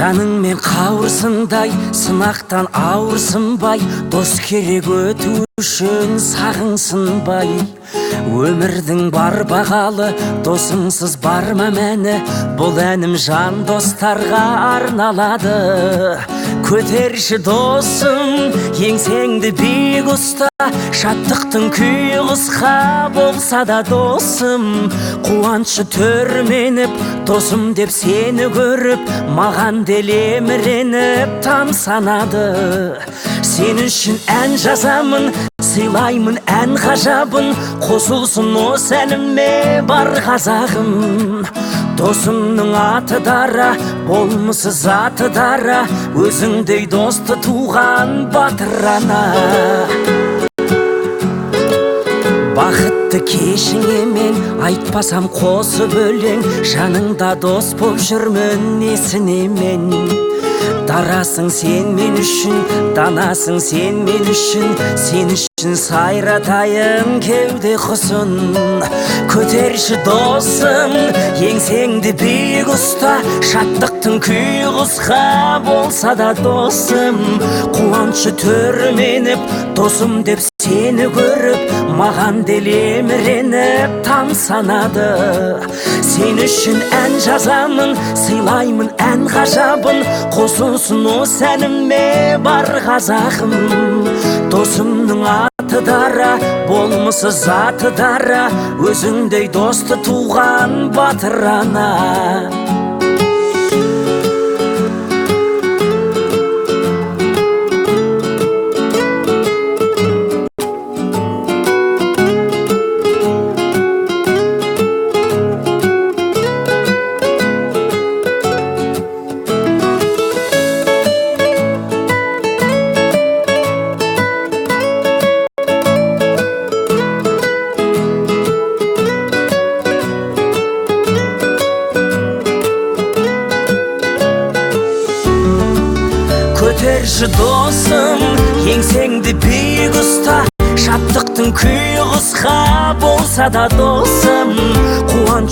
Жаныңмен қауырсындай, сынақтан ауырсынбай, дос керек өту үшін сағынсынбай. Өмірдің бар бағалы, досыңсыз бар ма мәні? Бұл әнім жан достарға арналады. Көтерші досым, еңсеңді биік ұста, шаттықтың күйі қысқа болса да досым. Қуаншы түрменіп, досым деп сені көріп, маған делеміреніп тамсанады. Сен үшін ән жазамын, сыйлаймын ән ғажабын, қосылсын осы әніме бар қазағым. Досымның аты дара, болмысы заты дара, өзіңдей досты туған батыр ана. Бақытты кешіңе мен айтпасам қосып өлең, жаныңда дос боп жүрмін несіне мен. Дарасың сен мен үшін, данасың сен мен үшін, сен үшін сайратайын кеуде құсын. Көтерші досым, еңсеңді биік ұста, шаттықтың күйі қысқа болса да досым. Қуаншы түрменіп, досым деп сені көріп, маған делеміреніп тамсанады. Сен үшін ән жазамын, сыйлаймын ән ғажабын, қосылсын осы әніме бар қазағым. Досымның аты дара, болмысы заты дара, өзіңдей досты туған батыр ана. Көтерші досым, еңсеңді биік ұста, шаттықтың күйі қысқа болса да досым.